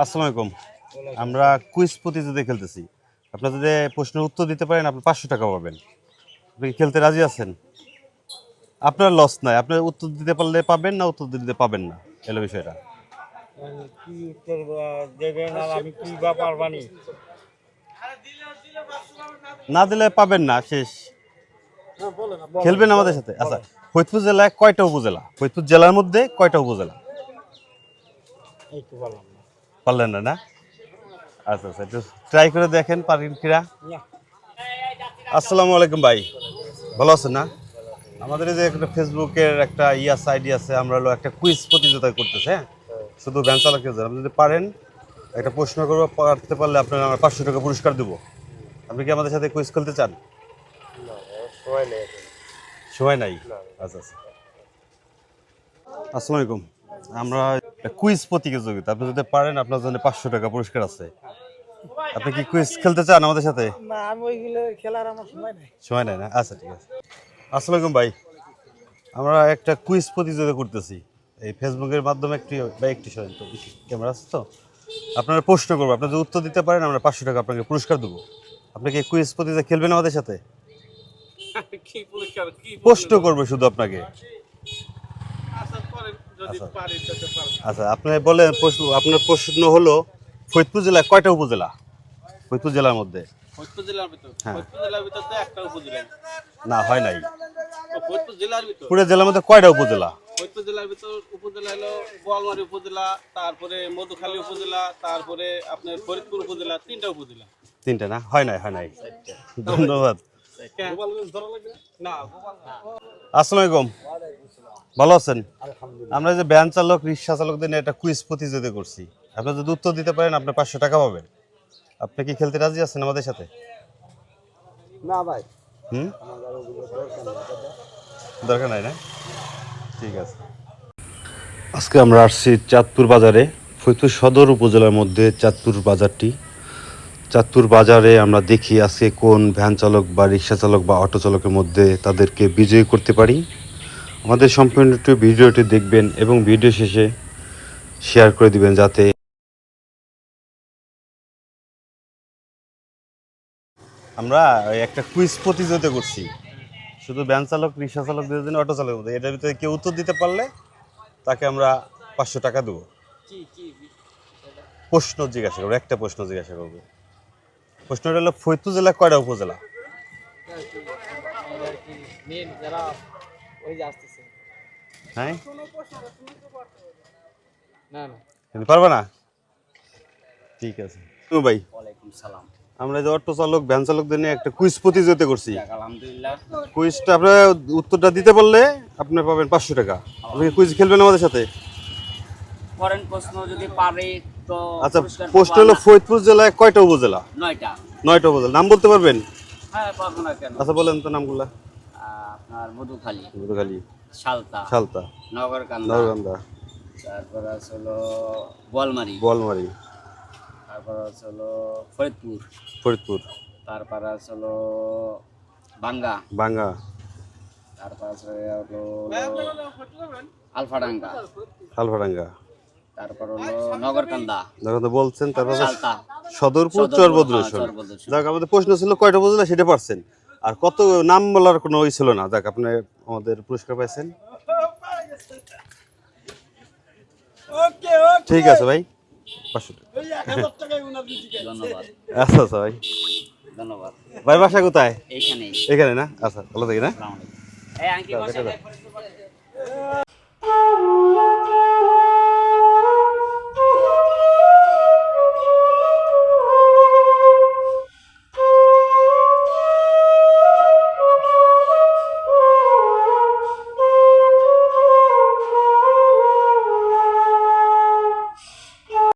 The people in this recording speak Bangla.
আসসালামু আলাইকুম। আমরা কুইজ প্রতিযোগিতা খেলতেছি। আপনারা যদি প্রশ্নের উত্তর দিতে পারেন আপনি 500 টাকা পাবেন। আপনি কি খেলতে রাজি আছেন? আপনার লস নাই। আপনি উত্তর দিতে পারলে পাবেন, না উত্তর দিতে পাবেন না। এলো বিষয়টা। কি উত্তর দেবেন আর আমি কি বা পারবানি? না দিলে পাবেন না, শেষ। খেলবেন আমাদের সাথে। আচ্ছা, ফরিদপুর জেলায় কয়টা উপজেলা? ফরিদপুর জেলার মধ্যে কয়টা উপজেলা? একটু বললাম না। পারলেন না, না? আচ্ছা আচ্ছা, একটু ট্রাই করে দেখেন পারেন কিনা। আসসালামু আলাইকুম ভাই, ভালো আছেন না? আমাদের এই যে একটা ফেসবুকের একটা আইডি আছে, আমরা হলো একটা কুইজ প্রতিযোগিতা করতেছে, হ্যাঁ? শুধু ভ্যান চালকের জন্য। আপনি যদি পারেন একটা প্রশ্ন করবো, পারতে পারলে আপনার আমরা 500 টাকা পুরস্কার দেবো। আপনি কি আমাদের সাথে কুইজ খেলতে চান? সময় নাই? আচ্ছা আচ্ছা। আসসালামু আলাইকুম। আমরা কুইজ প্রতিযোগিতা, আপনি যদি পারেন আপনার জন্য 500 টাকা পুরস্কার আছে। আপনি কি কুইজ খেলতে চান আমাদের সাথে? না, আমি ওইগুলো খেলার আমার সময় নেই। সময় নাই না? আচ্ছা ঠিক আছে। আসসালামু আলাইকুম ভাই, আমরা একটা কুইজ প্রতিযোগিতা করতেছি এই ফেসবুকের মাধ্যমে। একটি সরেন তো, ক্যামেরা আছে তো। আপনারা প্রশ্ন করবো, আপনি যদি উত্তর দিতে পারেন আমরা 500 টাকা আপনাকে পুরস্কার দেবো। আপনি কি কুইজ প্রতিযোগিতা খেলবেন আমাদের সাথে? প্রশ্ন করবে শুধু আপনাকে। আচ্ছা, আপনি বলেন প্রশ্ন। আপনার প্রশ্ন হলো, ফরিদপুর জেলায় কয়টা উপজেলা? ফরিদপুর জেলার মধ্যে। ফরিদপুর জেলার ভিতর, হ্যাঁ। ফরিদপুর জেলার ভিতর তো একটা উপজেলা। না, হয় নাই। ফরিদপুর জেলার ভিতর, পুরো জেলার মধ্যে কয়টা উপজেলা? ফরিদপুর জেলার ভিতর উপজেলা হলো বোয়ালমারী উপজেলা, তারপরে মধুখালী উপজেলা, তারপরে আপনার ফরিদপুর উপজেলা, তিনটা উপজেলা। তিনটা না? হয় নাই, হয় নাই। ধন্যবাদ। না, আসসালামু আলাইকুম, ভালো আছেন? আমরা যে ভ্যান চালক, রিক্সা চালকদের নিয়ে একটা কুইজ প্রতিযোগিতা করছি। আপনি যদি উত্তর দিতে পারেন আপনি 500 টাকা পাবেন। আপনি কি খেলতে রাজি আছেন আমাদের সাথে? না ভাই, হুম, দরকার নাই না? ঠিক আছে। আজকে আমরা আসছি চাঁদপুর বাজারে, ফরিদপুর সদর উপজেলার মধ্যে চাঁদপুর বাজারটি। চাঁদপুর বাজারে আমরা দেখি আজকে কোন ভ্যান চালক বা রিক্সা চালক বা অটো চালকের মধ্যে তাদেরকে বিজয়ী করতে পারি। আমাদের সম্পূর্ণ ভিডিওটি দেখবেন এবং ভিডিও শেষে শেয়ার করে দিবেন, যাতে আমরা একটা কুইজ প্রতিযোগিতা করছি শুধু ভ্যান চালক, রিক্সা চালকদের জন্য, অটো চালকের মধ্যে। এটার ভিতরে কেউ উত্তর দিতে পারলে তাকে আমরা 500 টাকা দেবো। প্রশ্ন জিজ্ঞাসা করবো, একটা প্রশ্ন জিজ্ঞাসা করবো। প্রশ্নটা হলো, ফরিদপুর জেলায় কয়টা উপজেলা? হ্যাঁ, কিন্তু পারবে না? ঠিক আছে। তুমি ভাই, ওয়ালাইকুম সালাম। আমরা যে অটো চালক, ভ্যান চালকদের নিয়ে একটা কুইজ প্রতিযোগিতা করছি। আলহামদুলিল্লাহ। কুইজটা আপনার উত্তরটা দিতে পারলে আপনি পাবেন 500 টাকা। আপনি কুইজ খেলবেন আমাদের সাথে? করেন প্রশ্ন, যদি পারে তো আচ্ছা, পুরস্কার প্রশ্ন পাবো। হলো, ফরিদপুর জেলায় কয়টা উপজেলা? 9টা। 9টা উপজেলা। নাম বলতে পারবেন? হ্যাঁ, পাবো না কেন? আচ্ছা, বলেন তো নামগুলা। আপনার মধুখালী, মধুখালী, সালতা, সালতা, নগরকান্দা, নরকান্দা, তারপর আছে হলো বোয়ালমারী, বোয়ালমারী, তারপর আছে হলো ফরিদপুর, ফরিদপুর, তারপর আছে হলো বাঙ্গা, বাঙ্গা, তারপর আছে হলো আলফাডাঙ্গা, আলফাডাঙ্গা, তারপর হলো নগরকান্দা, নরকান্দা বলছেন। তারপর সালতা, সদরপুর, সদরপুর, চরভদ্রেশ্বর। চরভদ্রেশ্বর। যাক, আমাদের প্রশ্ন ছিল কয়টা উপজেলা, সেটা পারছেন। আর কত নাম বলার কোনো ই ছিল না। যাক, আপনি আমাদের পুরস্কার পাইছেন। ঠিক আছে ভাই, 500 টাকা। ধন্যবাদ, আচ্ছা আচ্ছা ভাই, ধন্যবাদ। ভাই বাসা কোথায়? এইখানেই। এখানে না? আচ্ছা, ভালো থাকি না? আসসালামু আলাইকুম। এই আংটি বসে